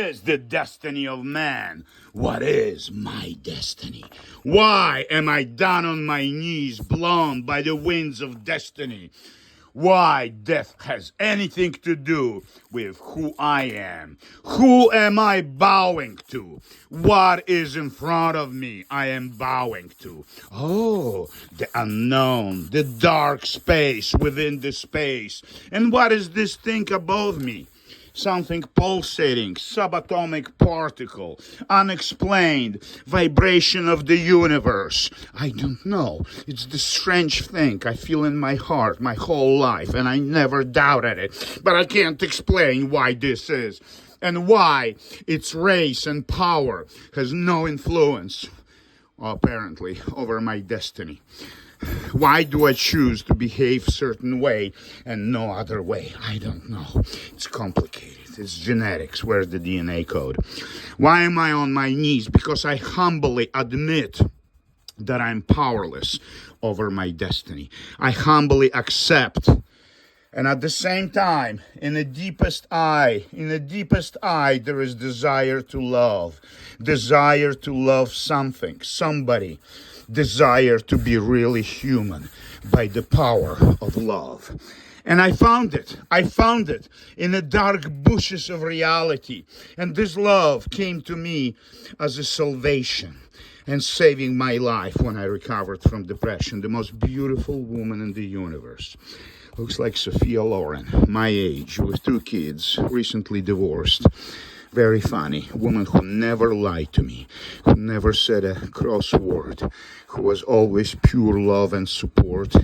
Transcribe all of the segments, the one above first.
Is the destiny of man? What is my destiny? Why am I down on my knees, blown by the winds of destiny? Why death has anything to do with who I am? Who am I bowing to? What is in front of me I am bowing to? Oh, the unknown, the dark space within the space. And what is this thing above me? Something pulsating, subatomic particle, unexplained, vibration of the universe. I don't know. It's the strange thing I feel in my heart my whole life, and I never doubted it. But I can't explain why this is, and why its race and power has no influence, apparently, over my destiny. Why do I choose to behave a certain way and no other way? I don't know. It's complicated. It's genetics. Where's the DNA code? Why am I on my knees? Because I humbly admit that I'm powerless over my destiny. I humbly accept. And at the same time, in the deepest eye, there is desire to love something, somebody. Desire to be really human by the power of love. And I found it in the dark bushes of reality. And this love came to me as a salvation and saving my life when I recovered from depression. The most beautiful woman in the universe. Looks like Sophia Loren, my age, with 2 kids, recently divorced. Very funny. A woman who never lied to me, who never said a cross word, who was always pure love and support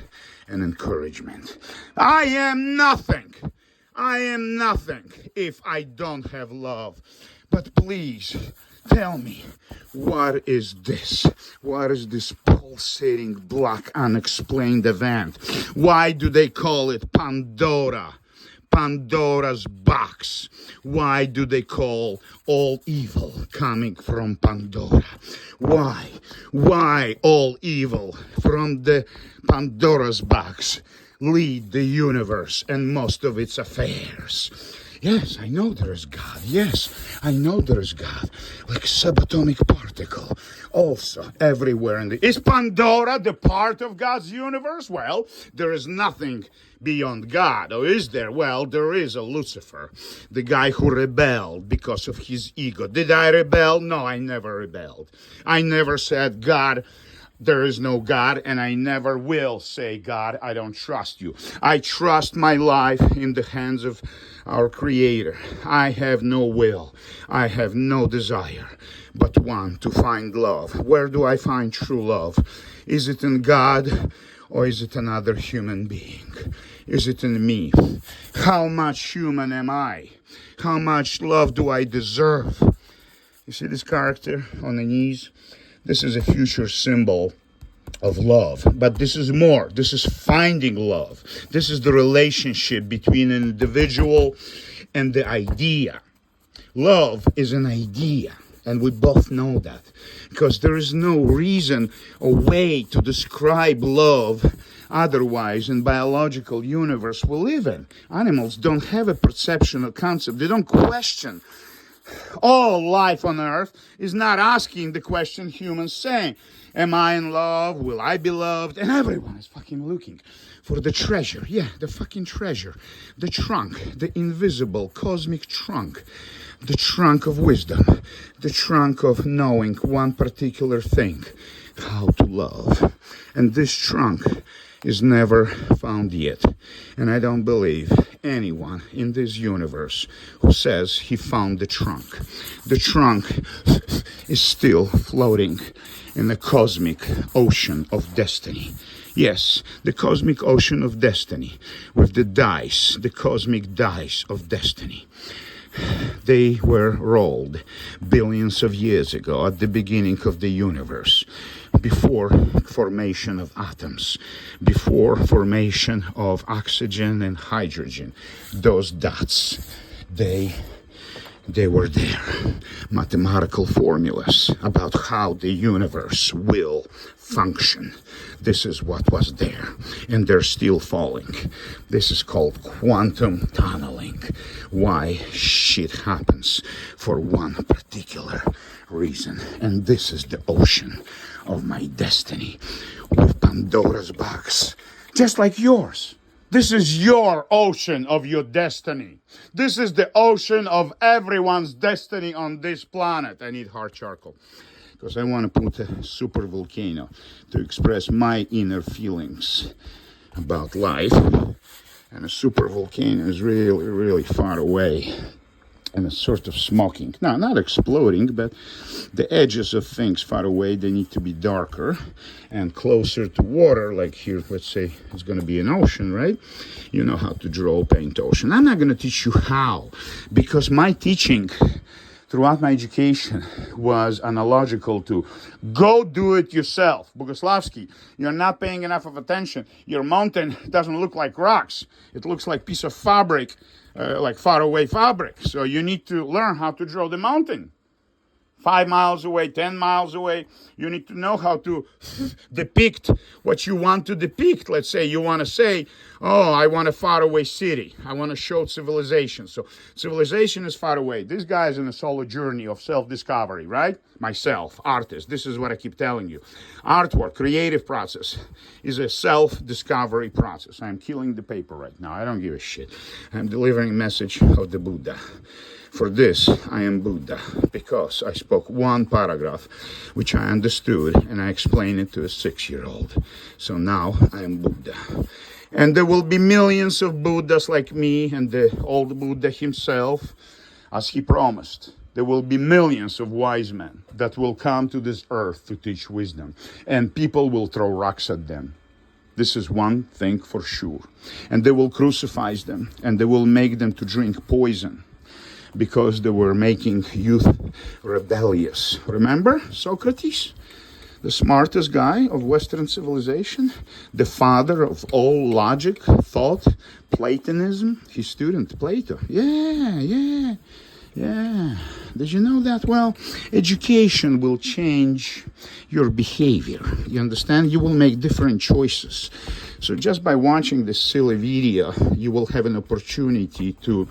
and encouragement. I am nothing if I don't have love. But please, tell me, what is this? What is this pulsating black unexplained event? Why do they call it Pandora? Pandora's box. Why do they call all evil coming from Pandora? Why? Why all evil from the Pandora's box lead the universe and most of its affairs? Yes, I know there is God. Yes, I know there is God. Like subatomic particle. Also, everywhere in the... Is Pandora the part of God's universe? Well, there is nothing beyond God. Or is there? Well, there is a Lucifer. The guy who rebelled because of his ego. Did I rebel? No, I never rebelled. I never said, God, there is no God, and I never will say, God, I don't trust you. I trust my life in the hands of our Creator. I have no will. I have no desire but one, to find love. Where do I find true love? Is it in God, or is it another human being? Is it in me? How much human am I? How much love do I deserve? You see this character on the knees? This is a future symbol of love, but this is more. This is finding love. This is the relationship between an individual and the idea. Love is an idea, and we both know that, because there is no reason or way to describe love otherwise in biological universe we live in. Animals don't have a perception or concept. They don't question. All life on earth is not asking the question humans saying, am I in love? Will I be loved? And everyone is fucking looking for the treasure. Yeah, the fucking treasure. The trunk, the invisible cosmic trunk. The trunk of wisdom. The trunk of knowing one particular thing. How to love. And this trunk is never found yet. And I don't believe anyone in this universe who says he found the trunk. The trunk is still floating in the cosmic ocean of destiny. Yes, the cosmic ocean of destiny with the dice, the cosmic dice of destiny. They were rolled billions of years ago at the beginning of the universe, before formation of atoms, before formation of oxygen and hydrogen. Those dots, they They were there. Mathematical formulas about how the universe will function. This is what was there. And they're still falling. This is called quantum tunneling. Why shit happens for one particular reason. And this is the ocean of my destiny with Pandora's box. Just like yours. This is your ocean of your destiny. This is the ocean of everyone's destiny on this planet. I need hard charcoal because I want to put a super volcano to express my inner feelings about life. And a super volcano is really, really far away. And it's sort of smoking. No, not exploding, but the edges of things far away, they need to be darker and closer to water. Like here, let's say it's going to be an ocean, right? You know how to draw, paint ocean. I'm not going to teach you how, because my teaching throughout my education was analogical to go do it yourself. Bogoslowsky, you're not paying enough of attention. Your mountain doesn't look like rocks. It looks like piece of fabric. Like far away fabric. So you need to learn how to draw the mountain. 5 miles away, 10 miles away. You need to know how to depict what you want to depict. Let's say you want to say, oh, I want a faraway city. I want to show civilization. So civilization is far away. This guy is in a solo journey of self-discovery, right? Myself, artist. This is what I keep telling you. Artwork, creative process is a self-discovery process. I'm killing the paper right now. I don't give a shit. I'm delivering a message of the Buddha. For this, I am Buddha, because I spoke one paragraph, which I understood, and I explained it to a 6-year-old. So now I am Buddha. And there will be millions of Buddhas like me and the old Buddha himself, as he promised. There will be millions of wise men that will come to this earth to teach wisdom, and people will throw rocks at them. This is one thing for sure. And they will crucify them, and they will make them to drink poison, because they were making youth rebellious. Remember Socrates? The smartest guy of Western civilization, the father of all logic, thought, Platonism, his student Plato. Yeah. Did you know that? Well, education will change your behavior. You understand? You will make different choices. So just by watching this silly video, you will have an opportunity to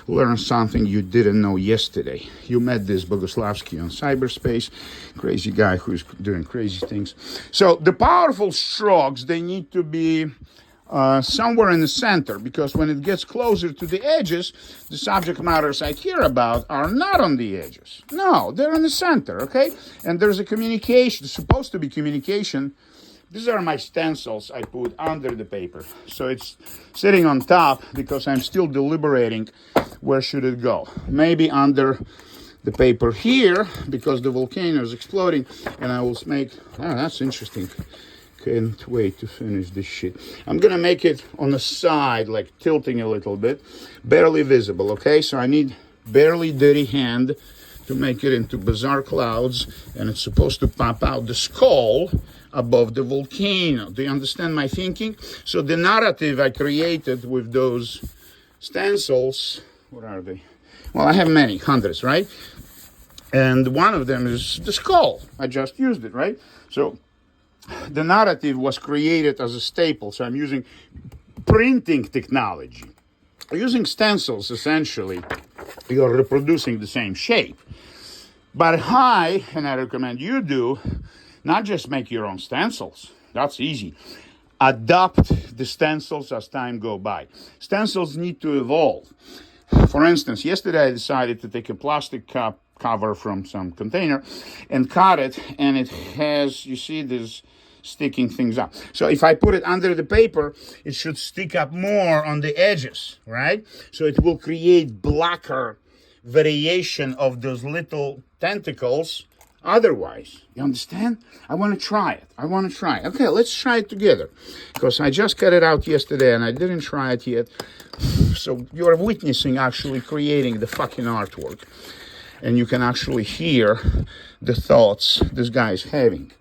learn something you didn't know yesterday. You met this Bogoslowsky on cyberspace, crazy guy who's doing crazy things. So the powerful strokes, they need to be somewhere in the center, because when it gets closer to the edges, the subject matters I care about are not on the edges. No, they're in the center, okay? And there's a communication, there's supposed to be communication. These are my stencils I put under the paper. So it's sitting on top because I'm still deliberating where should it go. Maybe under the paper here, because the volcano is exploding, and I will make, oh, that's interesting. Can't wait to finish this shit. I'm gonna make it on the side, like tilting a little bit, barely visible, okay? So I need barely dirty hand to make it into bizarre clouds, and it's supposed to pop out the skull above the volcano. Do you understand my thinking? So the narrative I created with those stencils, what are they? Well, I have many, hundreds, right? And one of them is the skull. I just used it, right? So the narrative was created as a staple. So I'm using printing technology. Using stencils, essentially, you're reproducing the same shape. But and I recommend you do, not just make your own stencils. That's easy. Adapt the stencils as time goes by. Stencils need to evolve. For instance, yesterday I decided to take a plastic cover from some container and cut it, and it has, you see, this sticking things up. So if I put it under the paper, it should stick up more on the edges, right? So it will create blacker variation of those little tentacles otherwise. You understand? I want to try it. Okay, let's try it together, because I just cut it out yesterday and I didn't try it yet. So you're witnessing actually creating the fucking artwork, and you can actually hear the thoughts this guy is having.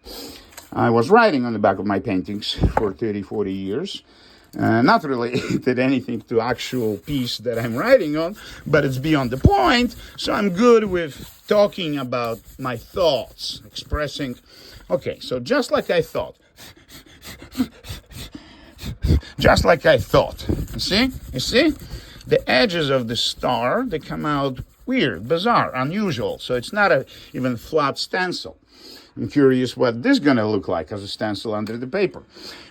I was writing on the back of my paintings for 30, 40 years. not related anything to actual piece that I'm writing on, but it's beyond the point. So I'm good with talking about my thoughts, expressing. Okay, so just like I thought. Just like I thought. You see? The edges of the star, they come out weird, bizarre, unusual. So it's not even flat stencil. I'm curious what this is going to look like as a stencil under the paper.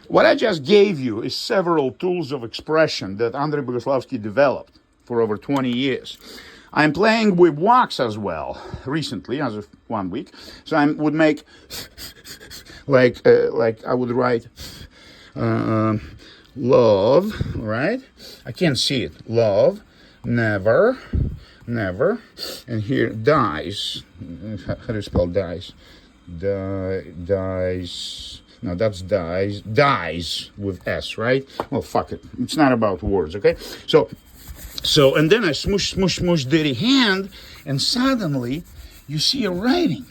What I just gave you is several tools of expression that Andrey Bogoslowsky developed for over 20 years. I'm playing with wax as well, recently, as of 1 week. So I would make, like I would write, love, right? I can't see it. Love, never, and here, dies. How do you spell dies? Dies. No, that's dies with S, right? Well, fuck it. It's not about words, okay? So, and then I smoosh, dirty hand, and suddenly you see a writing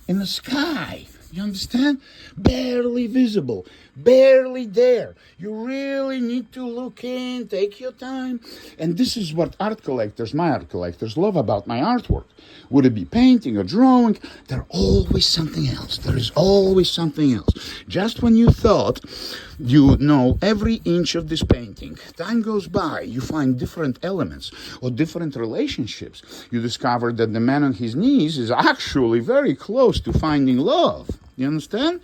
in the sky. You understand? Barely visible, barely there. You really need to look in, take your time. And this is what my art collectors love about my artwork. Would it be painting or drawing? There's always something else. There is always something else. Just when you thought you know every inch of this painting, time goes by, you find different elements or different relationships. You discover that the man on his knees is actually very close to finding love. You understand?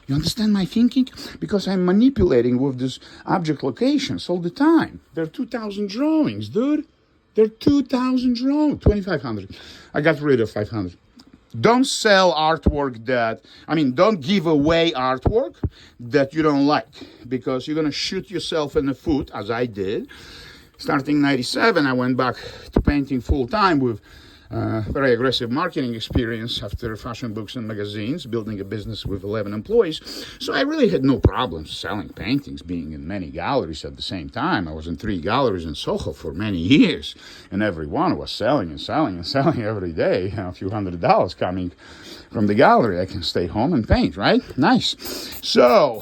You understand my thinking? Because I'm manipulating with these object locations all the time. There are 2,000 drawings, dude. There are 2,000 drawings. 2,500. I got rid of 500. Don't sell artwork don't give away artwork that you don't like, because you're going to shoot yourself in the foot, as I did. Starting 97, I went back to painting full-time with very aggressive marketing experience after fashion books and magazines, building a business with 11 employees. So I really had no problems selling paintings, being in many galleries at the same time. I was in 3 galleries in Soho for many years, and every one was selling every day. A few $100 coming from the gallery. I can stay home and paint, right? Nice. So,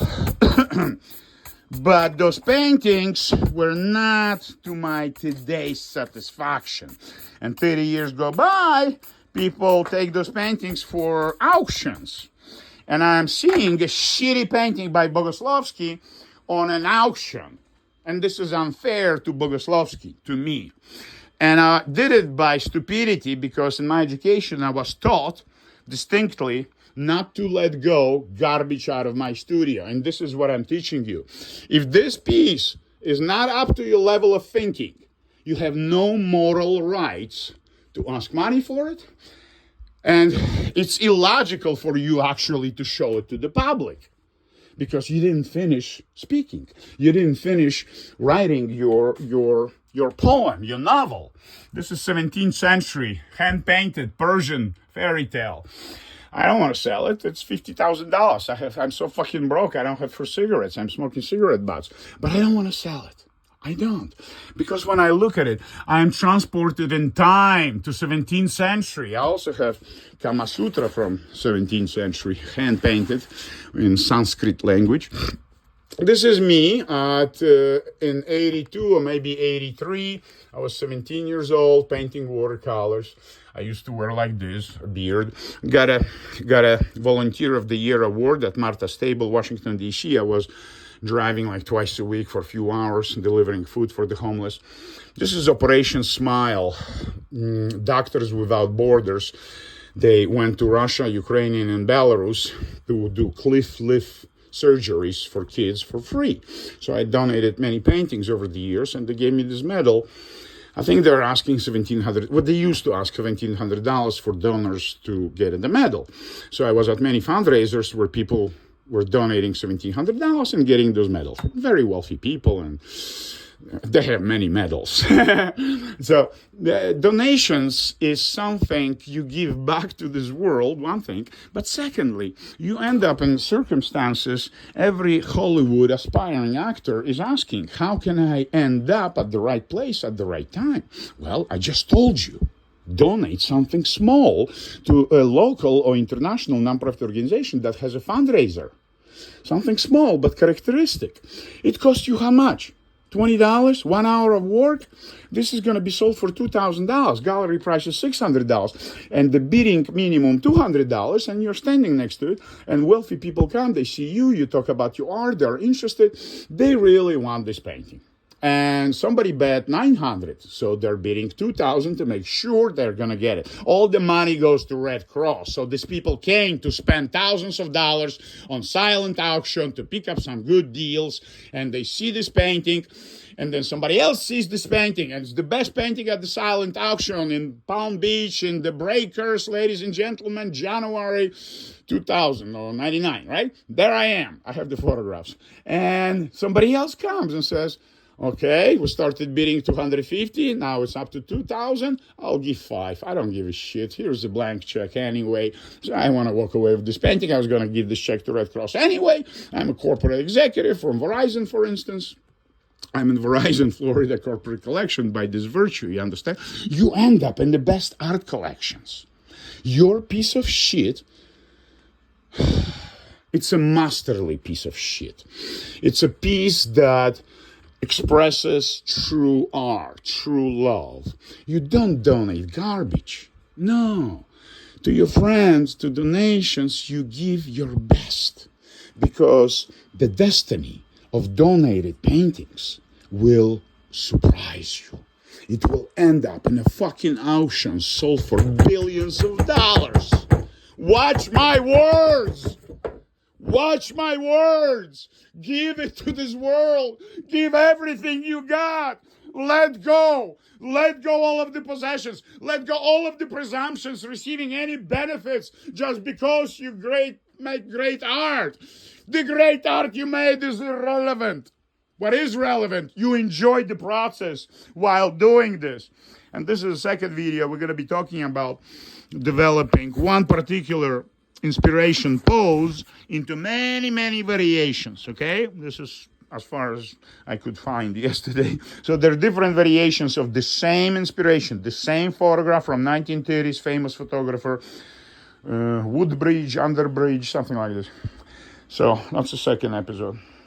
but those paintings were not to my today's satisfaction. And 30 years go by, people take those paintings for auctions. And I'm seeing a shitty painting by Bogoslowsky on an auction. And this is unfair to Bogoslowsky, to me. And I did it by stupidity, because in my education I was taught distinctly not to let go garbage out of my studio. And this is what I'm teaching you. If this piece is not up to your level of thinking, you have no moral rights to ask money for it. And it's illogical for you actually to show it to the public, because you didn't finish speaking. You didn't finish writing your poem, your novel. This is 17th century, hand-painted Persian fairy tale. I don't want to sell it. It's $50,000. I'm so fucking broke. I don't have for cigarettes. I'm smoking cigarette butts. But I don't want to sell it. I don't. Because when I look at it, I am transported in time to 17th century. I also have Kama Sutra from 17th century, hand-painted in Sanskrit language. This is me in 82 or maybe 83. I was 17 years old, painting watercolors. I used to wear like this, a beard. Got a Volunteer of the Year award at Martha's Table, Washington, D.C. I was driving like twice a week for a few hours, delivering food for the homeless. This is Operation Smile. Doctors Without Borders. They went to Russia, Ukraine, and Belarus to do cliff lift surgeries for kids for free. So I donated many paintings over the years, and they gave me this medal. I think they're asking $1,700. Well, they used to ask $1,700 for donors to get the medal. So I was at many fundraisers where people were donating $1,700 and getting those medals. Very wealthy people, and they have many medals. So the donations is something you give back to this world, one thing. But secondly, you end up in circumstances every Hollywood aspiring actor is asking, how can I end up at the right place at the right time? Well, I just told you. Donate something small to a local or international nonprofit organization that has a fundraiser. Something small but characteristic. It costs you how much? $20, 1 hour of work. This is going to be sold for $2,000. Gallery price is $600, and the bidding minimum $200. And you're standing next to it. And wealthy people come, they see you, you talk about your art, they're interested. They really want this painting. And somebody bet 900, so they're bidding 2,000 to make sure they're gonna get it. All the money goes to Red Cross. So these people came to spend thousands of dollars on silent auction to pick up some good deals, and they see this painting, and then somebody else sees this painting, and it's the best painting at the silent auction in Palm Beach, in the Breakers, ladies and gentlemen, January 2000 or 99, right? There I am. I have the photographs. And somebody else comes and says, okay, we started bidding 250, now it's up to 2,000. I'll give 5. I don't give a shit. Here's a blank check anyway. So I want to walk away with this painting. I was going to give this check to Red Cross anyway. I'm a corporate executive from Verizon, for instance. I'm in Verizon, Florida corporate collection by this virtue, you understand? You end up in the best art collections. Your piece of shit, it's a masterly piece of shit. It's a piece that expresses true art, true love. You don't donate garbage. No. To your friends, to donations, you give your best. Because the destiny of donated paintings will surprise you. It will end up in a fucking auction sold for billions of dollars. Watch my words. Watch my words. Give it to this world. Give everything you got. Let go. Let go all of the possessions. Let go all of the presumptions, receiving any benefits just because you make great art. The great art you made is irrelevant. What is relevant? You enjoyed the process while doing this. And this is the second video. We're going to be talking about developing one particular inspiration pose into many, many variations, okay? This is as far as I could find yesterday. So there are different variations of the same inspiration, the same photograph from 1930s, famous photographer, Woodbridge, Underbridge, something like this. So that's the second episode.